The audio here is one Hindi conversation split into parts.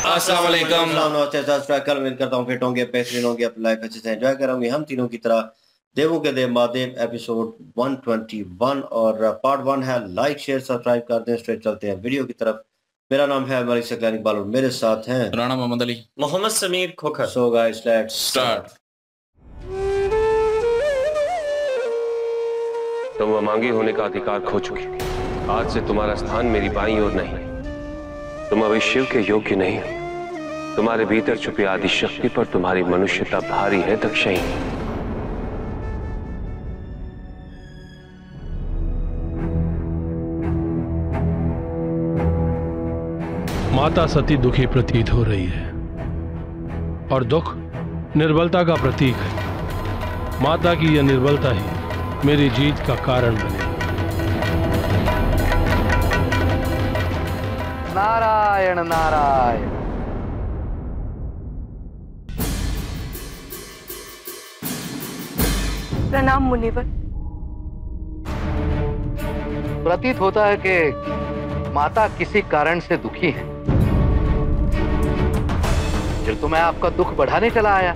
अस्सलाम वालेकुम। उम्मीद करता हूँ फिट होंगे, बेहतरीन होंगे, अपनी लाइफ अच्छे से एंजॉय करेंगे। हम तीनों की तरह देवों के देव महादेव एपिसोड 121 और पार्ट 1 है। लाइक शेयर सब्सक्राइब कर दें। स्ट्रेट चलते हैं वीडियो की तरफ। मेरा नाम है मलिक सकलानी इकबाल और मेरे साथ हैं Rana Mohammad Ali, Mohammad Sameer Khokhar. So guys let's start. तुम अमांगी होने का अधिकार खो चुकी। आज से तुम्हारा स्थान मेरी बाईं ओर नहीं। तुम अभी शिव के योग्य नहीं हो। तुम्हारे भीतर छुपी आदि शक्ति पर तुम्हारी मनुष्यता भारी है दक्षिणी। माता सती दुखी प्रतीत हो रही है और दुख निर्बलता का प्रतीक है। माता की यह निर्बलता ही मेरी जीत का कारण बने। नारायण नारायण। प्रणाम मुनिवर। प्रतीत होता है कि माता किसी कारण से दुखी है, फिर तो मैं आपका दुख बढ़ाने चला आया।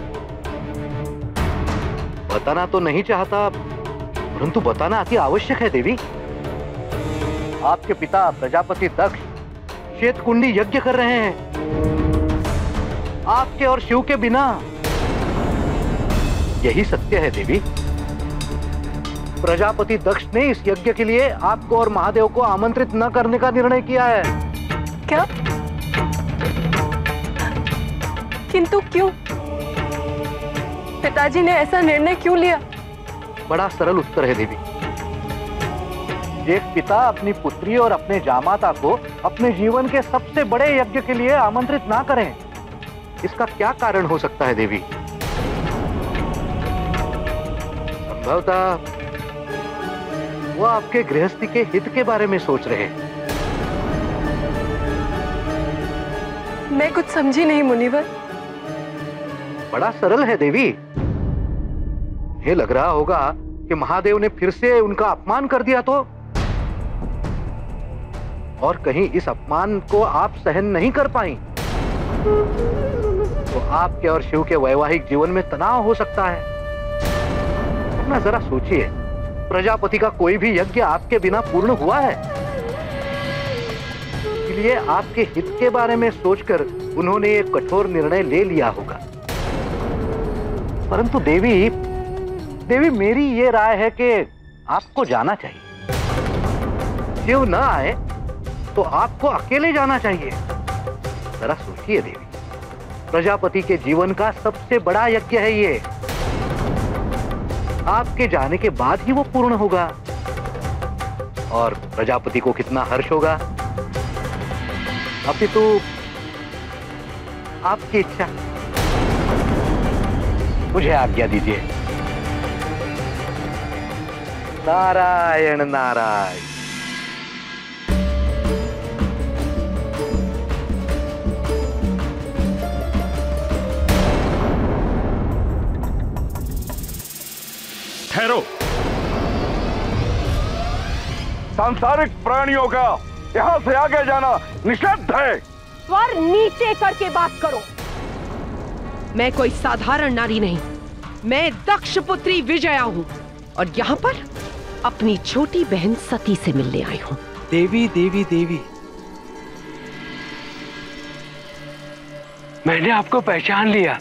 बताना तो नहीं चाहता, परंतु बताना अति आवश्यक है देवी। आपके पिता प्रजापति दक्ष श्वेतकुंडी यज्ञ कर रहे हैं, आपके और शिव के बिना। यही सत्य है देवी। प्रजापति दक्ष ने इस यज्ञ के लिए आपको और महादेव को आमंत्रित न करने का निर्णय किया है। क्या? किंतु क्यों? पिताजी ने ऐसा निर्णय क्यों लिया? बड़ा सरल उत्तर है देवी। एक पिता अपनी पुत्री और अपने जामाता को अपने जीवन के सबसे बड़े यज्ञ के लिए आमंत्रित ना करें, इसका क्या कारण हो सकता है देवी? संभवतः वो आपके गृहस्थी के हित के बारे में सोच रहे हैं। मैं कुछ समझी नहीं मुनिवर। बड़ा सरल है देवी। ये लग रहा होगा कि महादेव ने फिर से उनका अपमान कर दिया तो, और कहीं इस अपमान को आप सहन नहीं कर पाई तो आपके और शिव के वैवाहिक जीवन में तनाव हो सकता है। अपना जरा सोचिए, प्रजापति का कोई भी यज्ञ आपके बिना पूर्ण हुआ है? इसलिए आपके हित के बारे में सोचकर उन्होंने एक कठोर निर्णय ले लिया होगा। परंतु देवी मेरी ये राय है कि आपको जाना चाहिए। शिव न आए तो आपको अकेले जाना चाहिए। जरा सोचिए देवी, प्रजापति के जीवन का सबसे बड़ा यज्ञ है ये। आपके जाने के बाद ही वो पूर्ण होगा और प्रजापति को कितना हर्ष होगा। अभी तो आपकी इच्छा। मुझे आज्ञा दीजिए। नारायण नारायण। ठहरो। सांसारिक प्राणियों का यहाँ से आगे जाना निषिद्ध है। स्वर नीचे करके बात करो। मैं कोई साधारण नारी नहीं, मैं दक्ष पुत्री विजया हूँ और यहाँ पर अपनी छोटी बहन सती से मिलने आई हूँ। देवी देवी देवी, मैंने आपको पहचान लिया।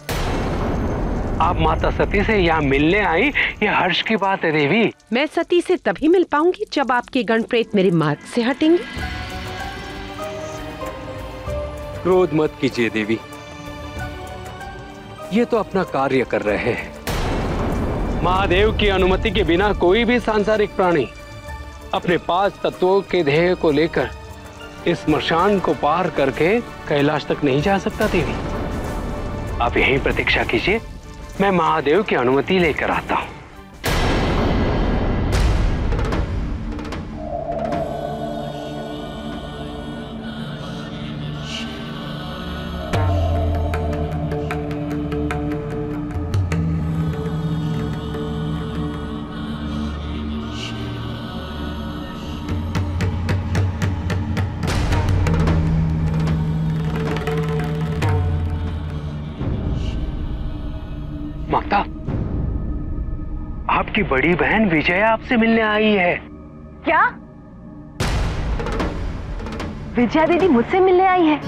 आप माता सती से यहाँ मिलने आई, ये हर्ष की बात है देवी। मैं सती से तभी मिल पाऊंगी जब आपके गण प्रेत मेरे मार्ग से हटेंगे। क्रोध मत कीजिए देवी, ये तो अपना कार्य कर रहे हैं। महादेव की अनुमति के बिना कोई भी सांसारिक प्राणी अपने 5 तत्वों के ध्येय को लेकर इस स्मशान को पार करके कैलाश तक नहीं जा सकता देवी। आप यहीं प्रतीक्षा कीजिए, मैं महादेव की अनुमति लेकर आता हूं। आपकी बड़ी बहन विजया आपसे मिलने आई है। क्या? विजया दीदी मुझसे मिलने आई है?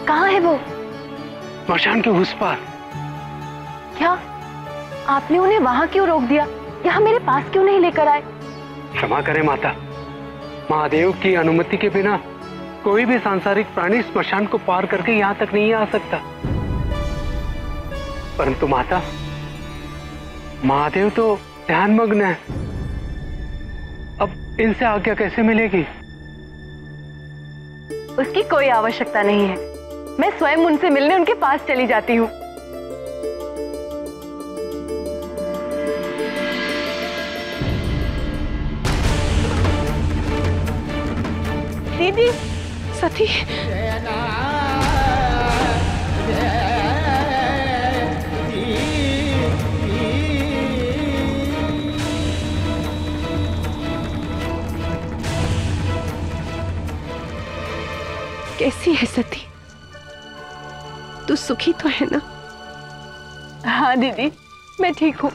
कहाँ है वो? स्मशान के उस पार। क्या आपने उन्हें वहां क्यों रोक दिया? यहाँ मेरे पास क्यों नहीं लेकर आए? क्षमा करें माता, महादेव की अनुमति के बिना कोई भी सांसारिक प्राणी स्मशान को पार करके यहाँ तक नहीं आ सकता। परंतु माता, महादेव तो ध्यानमग्न है, अब इनसे आज्ञा कैसे मिलेगी? उसकी कोई आवश्यकता नहीं है, मैं स्वयं उनसे मिलने उनके पास चली जाती हूँ। दीदी, सती, कैसी है सती? तू सुखी तो है ना? हाँ दीदी, मैं ठीक हूँ,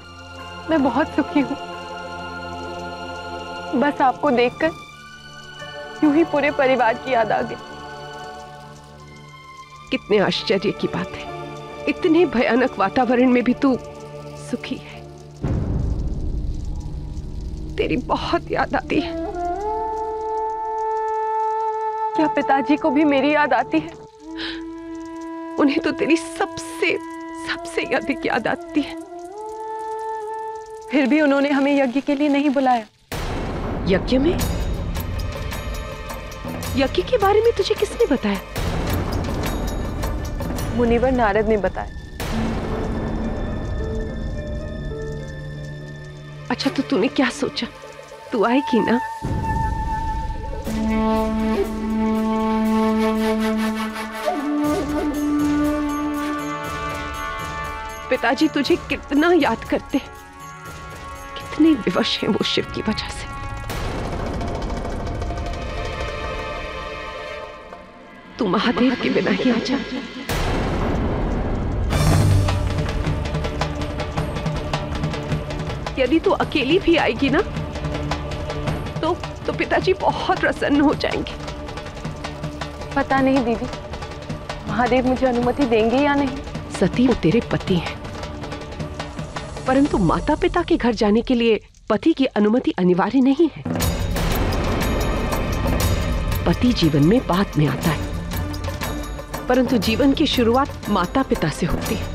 मैं बहुत सुखी हूँ। बस आपको देखकर यूं ही पूरे परिवार की याद आ गई। कितने आश्चर्य की बात है, इतने भयानक वातावरण में भी तू सुखी है। तेरी बहुत याद आती है। क्या पिताजी को भी मेरी याद आती है? उन्हें तो तेरी सबसे सबसे अधिक याद आती है। फिर भी उन्होंने हमें यज्ञ के लिए नहीं बुलाया। यज्ञ में? यज्ञ के बारे में तुझे किसने बताया? मुनिवर नारद ने बताया। अच्छा, तो तूने क्या सोचा? तू आएगी ना? पिताजी तुझे कितना याद करते हैं, कितने विवश हैं वो शिव की वजह से। तू महादेव के बिना ही आ जा। यदि तू अकेली भी आएगी ना तो पिताजी बहुत प्रसन्न हो जाएंगे। पता नहीं दीदी, महादेव मुझे अनुमति देंगे या नहीं। सती, वो तेरे पति हैं, परंतु माता पिता के घर जाने के लिए पति की अनुमति अनिवार्य नहीं है। पति जीवन में बाद में आता है, परंतु जीवन की शुरुआत माता पिता से होती है।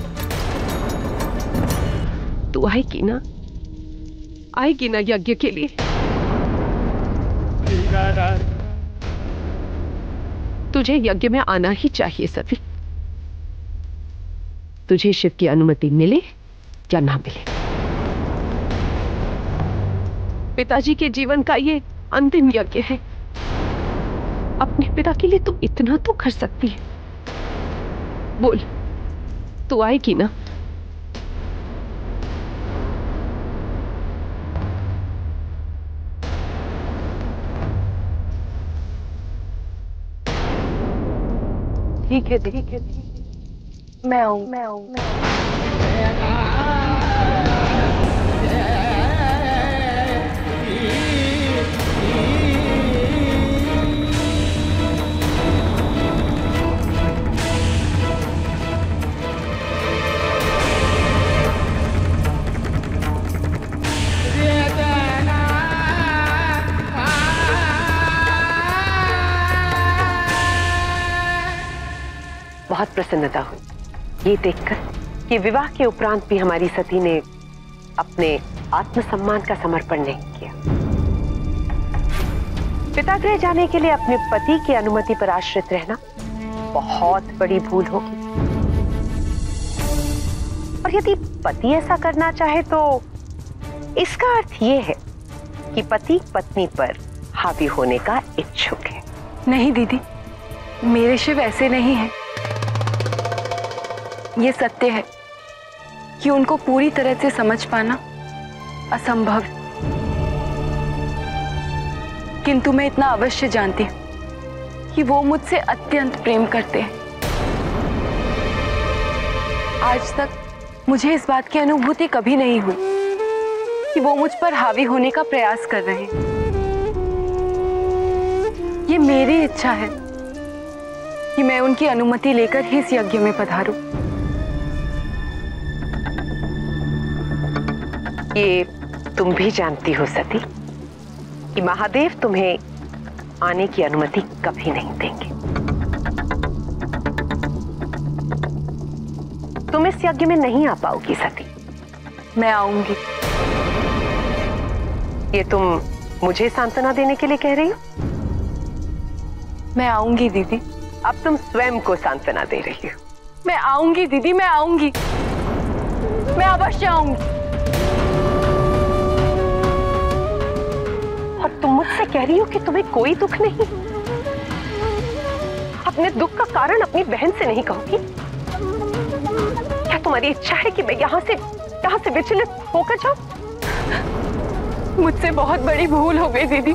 तू आएगी ना? आएगी ना यज्ञ के लिए? तुझे यज्ञ में आना ही चाहिए सती। तुझे शिव की अनुमति मिले या ना मिले। पिताजी के जीवन का ये अंतिम यज्ञ है। अपने पिता के लिए तू इतना तो कर सकती है। बोल, तू आएगी ना? ठीक है, मैं आऊँ। बहुत प्रसन्नता हुई ये देखकर कि विवाह के उपरांत भी हमारी सती ने अपने आत्मसम्मान का समर्पण नहीं किया। पितागृह जाने के लिए अपने पति की अनुमति पर आश्रित रहना बहुत बड़ी भूल होगी। और यदि पति ऐसा करना चाहे तो इसका अर्थ ये है कि पति पत्नी पर हावी होने का इच्छुक है। नहीं दीदी, मेरे शिव ऐसे नहीं हैं। ये सत्य है कि उनको पूरी तरह से समझ पाना असंभव, किंतु मैं इतना अवश्य जानती हूँ कि वो मुझसे अत्यंत प्रेम करते हैं। आज तक मुझे इस बात की अनुभूति कभी नहीं हुई कि वो मुझ पर हावी होने का प्रयास कर रहे हैं। ये मेरी इच्छा है कि मैं उनकी अनुमति लेकर ही इस यज्ञ में पधारूं। ये तुम भी जानती हो सती कि महादेव तुम्हें आने की अनुमति कभी नहीं देंगे। तुम इस यज्ञ में नहीं आ पाओगी सती। मैं आऊंगी। ये तुम मुझे सांत्वना देने के लिए कह रही हो? मैं आऊंगी दीदी। अब तुम स्वयं को सांत्वना दे रही हो। मैं आऊंगी दीदी, मैं आऊंगी, मैं अवश्य आऊंगी। और तुम मुझसे कह रही हो कि तुम्हें कोई दुख नहीं? अपने दुख का कारण अपनी बहन से नहीं कहोगी? क्या तुम्हारी इच्छा है कि मैं यहाँ से विचलित होकर जाऊं? मुझसे बहुत बड़ी भूल हो गई दीदी,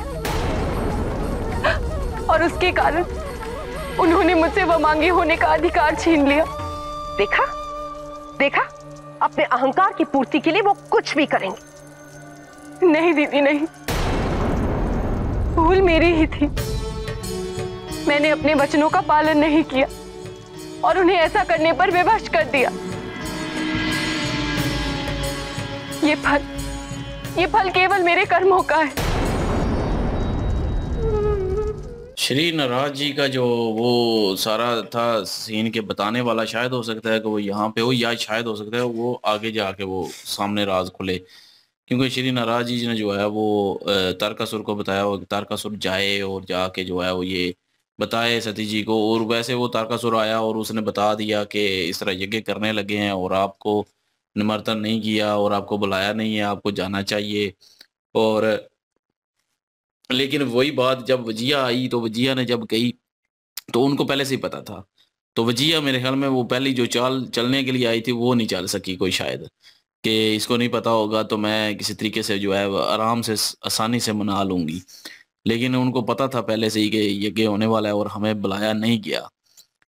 और उसके कारण उन्होंने मुझसे वमांगी होने का अधिकार छीन लिया। देखा देखा, अपने अहंकार की पूर्ति के लिए वो कुछ भी करेंगे। नहीं दीदी नहीं, भूल मेरी ही थी। मैंने अपने वचनों का पालन नहीं किया और उन्हें ऐसा करने पर विवश कर दिया। ये फल केवल मेरे कर्मों का है। श्री नाराज जी का जो वो सारा था सीन के बताने वाला, शायद हो सकता है कि वो यहाँ पे हो, या शायद हो सकता है वो आगे जाके वो सामने राज खुले, क्योंकि श्री नाराज जी ने जो है वो तारकासुर को बताया हो कि तारकासुर जाए और जाके जो है वो ये बताए सती जी को। और वैसे वो तारकासुर आया और उसने बता दिया कि इस तरह यज्ञ करने लगे हैं और आपको निमंत्रण नहीं किया और आपको बुलाया नहीं है, आपको जाना चाहिए। और लेकिन वही बात जब वजिया आई तो वजिया ने जब कही तो उनको पहले से ही पता था। तो वजिया मेरे ख्याल में वो पहली जो चाल चलने के लिए आई थी वो नहीं चल सकी कोई, शायद कि इसको नहीं पता होगा तो मैं किसी तरीके से जो है आराम से आसानी से मना लूँगी। लेकिन उनको पता था पहले से ही कि यज्ञ होने वाला है और हमें बुलाया नहीं गया।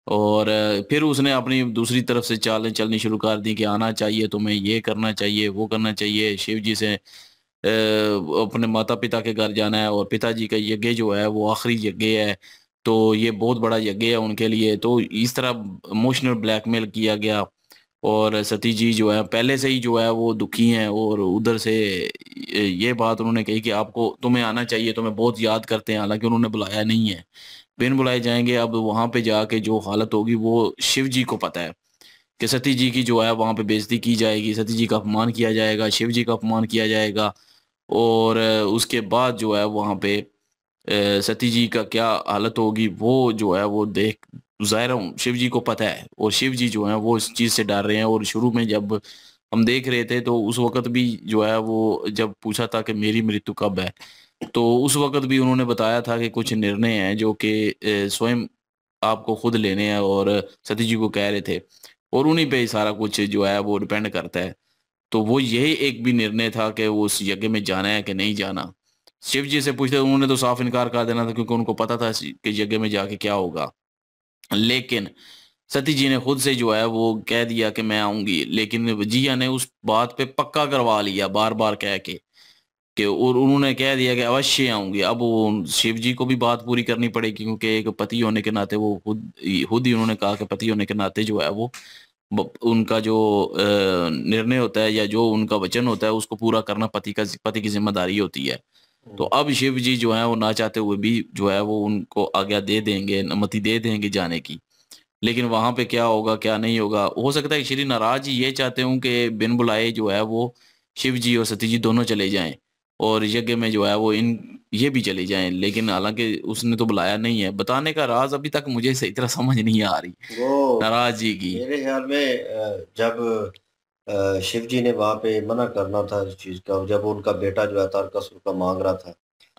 और फिर उसने अपनी दूसरी तरफ से चालें चलनी शुरू कर दी कि आना चाहिए, तुम्हें ये करना चाहिए, वो करना चाहिए, शिव जी से अपने माता पिता के घर जाना है और पिताजी का यज्ञ जो है वो आखिरी यज्ञ है, तो ये बहुत बड़ा यज्ञ है उनके लिए। तो इस तरह इमोशनल ब्लैकमेल किया गया और सती जी जो है पहले से ही जो है वो दुखी हैं। और उधर से ये बात उन्होंने कही कि आपको तुम्हें आना चाहिए, तुम्हें बहुत याद करते हैं, हालांकि उन्होंने बुलाया नहीं है, बिन बुलाए जाएंगे। अब वहाँ पे जाके जो हालत होगी वो शिव जी को पता है कि सती जी की जो है वहाँ पे बेइज्जती की जाएगी, सती जी का अपमान किया जाएगा, शिव जी का अपमान किया जाएगा। और उसके बाद जो है वहाँ पे सती जी का क्या हालत होगी वो जो है वो देख ज़ाहिर हूँ शिव जी को पता है। और शिव जी जो है वो इस चीज़ से डर रहे हैं। और शुरू में जब हम देख रहे थे तो उस वक़्त भी जो है वो जब पूछा था कि मेरी मृत्यु कब है, तो उस वक़्त भी उन्होंने बताया था कि कुछ निर्णय हैं जो कि स्वयं आपको खुद लेने हैं और सती जी को कह रहे थे और उन्हीं पे ही सारा कुछ जो है वो डिपेंड करता है। तो वो यही एक भी निर्णय था कि वो उस यज्ञ में जाना है कि नहीं जाना। शिव जी से पूछते उन्होंने तो साफ इनकार कर देना था क्योंकि उनको पता था कि यज्ञ में जाके क्या होगा। लेकिन सती जी ने खुद से जो है वो कह दिया कि मैं आऊंगी, लेकिन वजिया ने उस बात पे पक्का करवा लिया बार बार कह के कि, और उन्होंने कह दिया कि अवश्य आऊंगी। अब वो शिव जी को भी बात पूरी करनी पड़ेगी क्योंकि एक पति होने के नाते वो खुद ही उन्होंने कहा कि पति होने के नाते जो है वो उनका जो निर्णय होता है या जो उनका वचन होता है उसको पूरा करना पति की जिम्मेदारी होती है। तो अब शिव जी जो है वो ना चाहते हुए भी जो है वो उनको आज्ञा दे देंगे, अनुमति दे देंगे जाने की। लेकिन वहां पे क्या होगा क्या नहीं होगा, हो सकता है श्री नाराज जी ये चाहते हूँ कि बिन बुलाए जो है वो शिव जी और सती जी दोनों चले जाएं और यज्ञ में जो है वो ये भी चले जाएं। लेकिन हालांकि उसने तो बुलाया नहीं है। बताने का राज अभी तक मुझे सही तरह समझ नहीं आ रही वो नाराज जी की। मेरे ख्याल में जब शिव जी ने वहां पे मना करना था इस चीज का, जब उनका बेटा जो है तारकासुर का मांग रहा था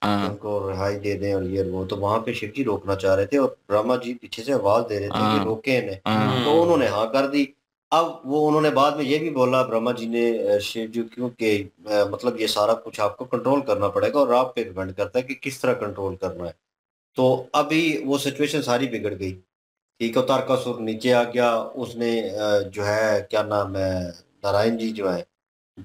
कि उनको रिहाई दे दें और ये वो, तो वहां पे शिव जी रोकना चाह रहे थे और ब्रह्मा जी पीछे से आवाज दे रहे थे कि रोके इन्हें, तो उन्होंने हाँ कर दी। अब वो उन्होंने बाद में ये भी बोला ब्रह्मा जी ने शिव जी क्योंकि मतलब ये सारा कुछ आपको कंट्रोल करना पड़ेगा और आप पे डिपेंड करता है कि किस तरह कंट्रोल करना है। तो अभी वो सिचुएशन सारी बिगड़ गई। ठीक है, तारकासुर नीचे आ गया, उसने जो है क्या नाम है नारायण जी जो है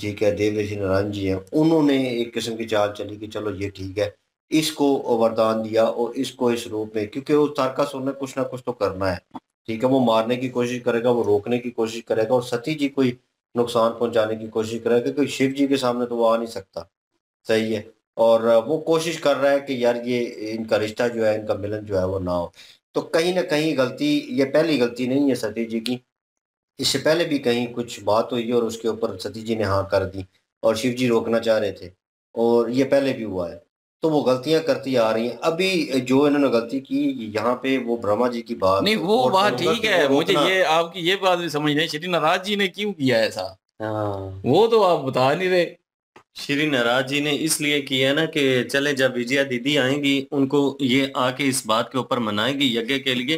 ठीक है, देवऋषि नारायण जी हैं, उन्होंने एक किस्म की चाल चली कि चलो ये ठीक है, इसको वरदान दिया और इसको इस रूप में, क्योंकि वो तारकासुर ने कुछ ना कुछ तो करना है, ठीक है, वो मारने की कोशिश करेगा, वो रोकने की कोशिश करेगा और सती जी को ही नुकसान पहुंचाने की कोशिश करेगा, क्योंकि शिव जी के सामने तो वो आ नहीं सकता। सही है। और वो कोशिश कर रहा है कि यार ये इनका रिश्ता जो है, इनका मिलन जो है वो ना हो। तो कहीं ना कहीं गलती, ये पहली गलती नहीं है सती जी की, इससे पहले भी कहीं कुछ बात हुई और उसके ऊपर सती जी ने हाँ कर दी और शिव जी रोकना चाह रहे थे, और ये पहले भी हुआ है। तो वो गलतियां करती आ रही हैं। अभी जो इन्होंने गलती की यहाँ पे, वो ब्रह्मा जी की बात नहीं वो और बात करूंगा ठीक कि है, वो मुझे रोकना। ये आपकी ये बात भी समझ नहीं, श्री नाराज जी ने क्यों किया ऐसा, हाँ, वो तो आप बता नहीं रहे। श्री नाराज जी ने इसलिए किया ना कि चले जब विजया दीदी आएंगी, उनको ये आके इस बात के ऊपर मनाएंगी यज्ञ के लिए,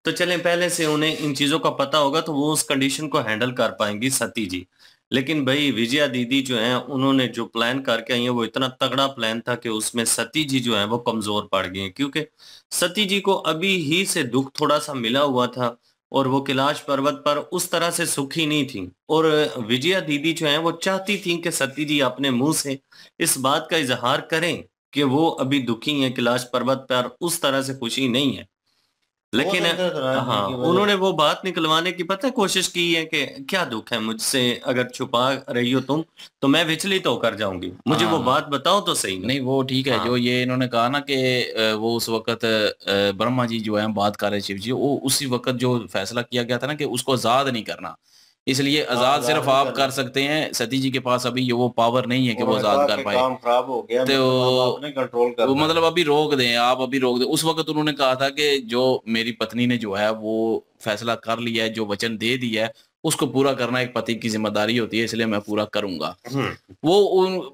तो चले पहले से उन्हें इन चीजों का पता होगा तो वो उस कंडीशन को हैंडल कर पाएंगी सती जी। लेकिन भाई विजया दीदी जो है, उन्होंने जो प्लान करके आई है वो इतना तगड़ा प्लान था कि उसमें सती जी जो है वो कमजोर पड़ गई हैं, क्योंकि सती जी को अभी ही से दुख थोड़ा सा मिला हुआ था और वो कैलाश पर्वत पर उस तरह से सुखी नहीं थी। और विजया दीदी जो है वो चाहती थी कि सती जी अपने मुंह से इस बात का इजहार करें कि वो अभी दुखी हैं, कैलाश पर्वत पर उस तरह से खुशी नहीं है। लेकिन हाँ, उन्होंने वो बात निकलवाने की पता है कोशिश की है कि क्या दुख है मुझसे, अगर छुपा रही हो तुम तो मैं विचलित होकर जाऊंगी, मुझे वो बात बताओ तो सही ना। नहीं वो ठीक है, जो ये इन्होंने कहा ना कि वो उस वक्त ब्रह्मा जी जो है बात कर रहे शिव जी, वो उसी वक्त जो फैसला किया गया था ना कि उसको आजाद नहीं करना, इसलिए आजाद सिर्फ आप कर सकते हैं, सती जी के पास अभी ये वो पावर नहीं है कि वो आजाद कर पाए। काम खराब हो गया, तो आपने कंट्रोल कर, वो मतलब अभी रोक दें, आप अभी रोक दें। उस वक्त उन्होंने कहा था कि जो मेरी पत्नी ने जो है वो फैसला कर लिया है, जो वचन दे दिया है उसको पूरा करना एक पति की जिम्मेदारी होती है, इसलिए मैं पूरा करूंगा। वो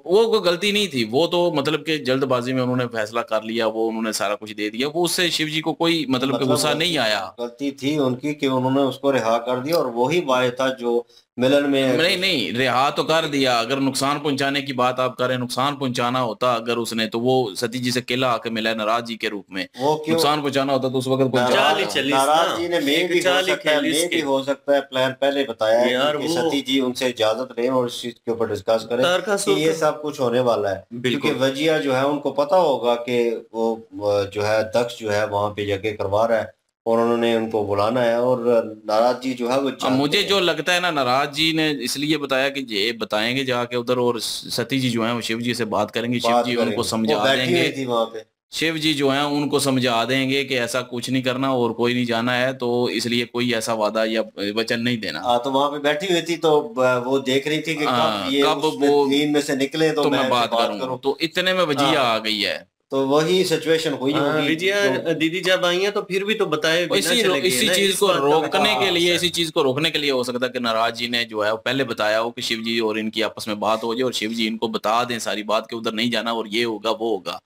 कोई गलती नहीं थी, वो तो मतलब कि जल्दबाजी में उन्होंने फैसला कर लिया, वो उन्होंने सारा कुछ दे दिया, वो उससे शिव जी को कोई मतलब कि गुस्सा नहीं आया। गलती थी उनकी कि उन्होंने उसको रिहा कर दिया, और वही वाय था जो मिलन में। नहीं रिहा तो कर दिया, अगर नुकसान पहुंचाने की बात आप करें, नुकसान पहुंचाना होता अगर उसने, तो वो सती जी से केला आके मिला नाराज जी के रूप में, वो नुकसान पहुंचाना होता तो उस वक्त नाराज जी ने मे भी हो सकता है प्लान पहले बताया है कि सती जी उनसे इजाजत लें और इस चीज के ऊपर डिस्कस करें कि ये सब कुछ होने वाला है, क्योंकि वजिया जो है उनको पता होगा कि वो जो है दक्ष जो है वहां पे यज्ञ करवा रहा है और उन्होंने उनको बुलाना है, और नाराज जी जो है वो मुझे जो लगता है ना, नाराज जी ने इसलिए बताया कि ये बताएंगे जाके उधर, और सती जी जो है वो शिव जी से बात करेंगे, शिव जी उनको समझा देंगे, वहां पे शिव जी जो है उनको समझा देंगे कि ऐसा कुछ नहीं करना और कोई नहीं जाना है, तो इसलिए कोई ऐसा वादा या वचन नहीं देना। तो वहां पे बैठी हुई थी, तो वो देख रही थी कि कब वो नींद में से निकले तो मैं बात करूं, तो इतने में वजिया आ गई है, तो वही सिचुएशन हुई होगी। विजया दीदी जब आई हैं तो फिर भी तो बताए, इसी चीज को रोकने के लिए, इसी चीज को रोकने के लिए हो सकता है कि नाराज जी ने जो है वो पहले बताया हो कि शिव जी और इनकी आपस में बात हो जाए और शिव जी इनको बता दें सारी बात कि उधर नहीं जाना और ये होगा वो होगा,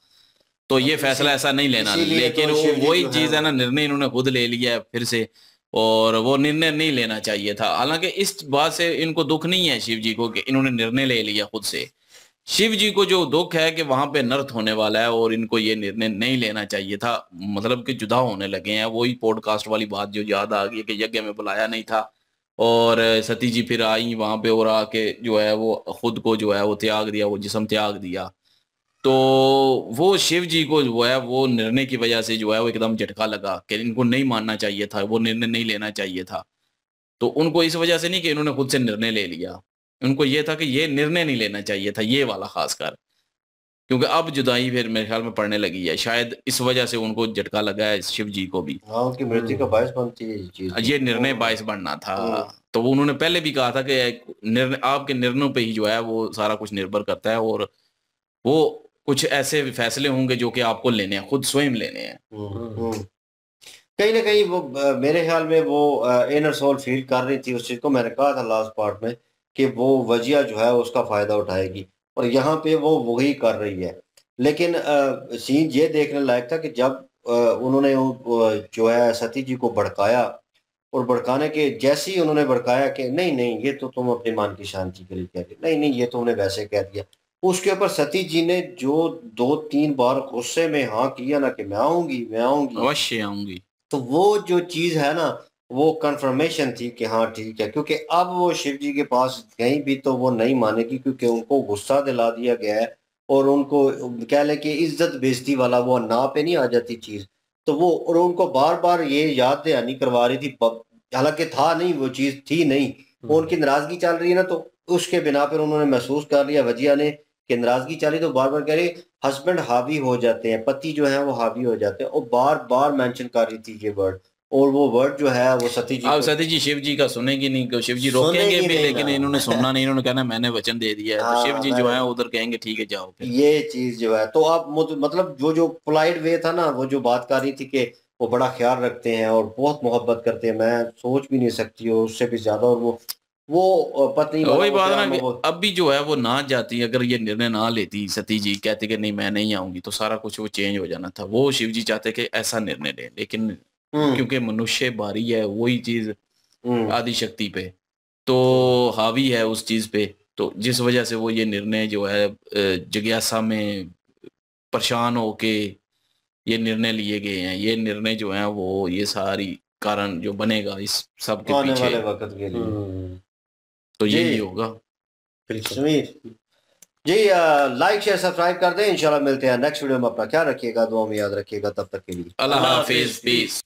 तो ये फैसला ऐसा नहीं लेना। लेकिन वही चीज है ना, निर्णय इन्होंने खुद ले लिया है फिर से, और वो निर्णय नहीं लेना चाहिए था। हालांकि इस बात से इनको दुख नहीं है शिव जी को कि इन्होंने निर्णय ले लिया खुद से, शिव जी को जो दुख है कि वहां पे नर्थ होने वाला है और इनको ये निर्णय नहीं लेना चाहिए था, मतलब कि जुदा होने लगे हैं। वही पॉडकास्ट वाली बात जो याद आ गई कि यज्ञ में बुलाया नहीं था और सती जी फिर आई वहां पे और आके जो है वो खुद को जो है वो त्याग दिया, वो जिस्म त्याग दिया, तो वो शिव जी को जो है वो निर्णय की वजह से जो है वो एकदम झटका लगा कि इनको नहीं मानना चाहिए था, वो निर्णय नहीं लेना चाहिए था। तो उनको इस वजह से नहीं कि इन्होंने खुद से निर्णय ले लिया, उनको ये था कि ये निर्णय नहीं लेना चाहिए था, ये वाला खासकर, क्योंकि अब जुदाई फिर मेरे ख्याल में पड़ने लगी है, शायद इस वजह से उनको झटका लगा है शिव जी को भी। हाँ, उनकी मृत्यु का बायस बनती है ये चीज, ये निर्णय बायस बनना था। तो वो उन्होंने पहले भी कहा था कि निर्णय, आपके निर्णयों पे ही जो है वो सारा कुछ निर्भर करता है, और वो कुछ ऐसे फैसले होंगे जो कि आपको लेने हैं, खुद स्वयं लेने हैं। कहीं ना कहीं वो मेरे ख्याल में वो इनर सोल फील कर रही थी उस चीज को। मैंने कहा था लास्ट पार्ट में कि वो वजिया जो है उसका फायदा उठाएगी, और यहाँ पे वो वही कर रही है। लेकिन सीन ये देखने लायक था कि जब उन्होंने जो है सती जी को भड़काया, और भड़काने के जैसे ही उन्होंने भड़काया कि नहीं नहीं ये तो तुम अपने मान की शांति के लिए कह रहे, नहीं नहीं ये तो उन्हें वैसे कह दिया, उसके ऊपर सती जी ने जो 2-3 बार गुस्से में हाँ किया ना कि मैं आऊंगी अवश्य आऊंगी, तो वो जो चीज है ना वो कंफर्मेशन थी कि हाँ ठीक है, क्योंकि अब वो शिव जी के पास गई भी तो वो नहीं मानेगी, क्योंकि उनको गुस्सा दिला दिया गया है और उनको कह ले कि इज्जत बेइज्जती वाला वो ना पे नहीं आ जाती चीज, तो वो और उनको बार बार ये याद दहानी करवा रही थी, हालांकि था नहीं, वो चीज थी नहीं, वो उनकी नाराजगी चल रही है ना, तो उसके बिना पर उन्होंने महसूस कर लिया वजिया ने कि नाराजगी चल रही, तो बार बार कह रही हस्बैंड हावी हो जाते हैं, पति जो है वो हावी हो जाते हैं, और बार बार मेंशन कर रही थी ये वर्ड, और वो वर्ड जो है वो सती जी, अब सती जी शिव जी का सुनेगी नहीं, शिव जी रोकेंगे भी, लेकिन इन्होंने सुनना नहीं, इन्होंने कहना मैंने वचन दे दिया है, तो शिव जी जो है उधर कहेंगे ठीक है जाओ फिर। ये चीज जो है, तो आप मतलब जो पोलाइट वे था ना, वो जो बात कर रही थी कि वो बड़ा ख्याल रखते हैं और बहुत मोहब्बत करते हैं, मैं सोच भी नहीं सकती, और उससे भी ज्यादा, और वो पत्नी वही बात ना, अब भी जो है वो ना जाती, अगर ये निर्णय ना लेती सती जी, कहती कि नहीं मैं नहीं आऊंगी, तो सारा कुछ वो चेंज हो जाना था। वो शिव जी चाहते कि ऐसा निर्णय ले, लेकिन क्योंकि मनुष्य भारी है, वही चीज आदि शक्ति पे तो हावी है उस चीज पे, तो जिस वजह से वो ये निर्णय जो है जिज्ञासा में परेशान होके ये निर्णय लिए गए हैं। ये निर्णय जो है वो ये सारी कारण जो बनेगा इस सब के आने पीछे वाले वक्त के लिए, तो यही होगा। समीर जी लाइक शेयर सब्सक्राइब कर दें, इंशाल्लाह मिलते हैं नेक्स्ट वीडियो में। अपना ख्याल रखिएगा, दुआ में याद रखिएगा, तब तक के लिए अल्लाह हाफिज, पीस।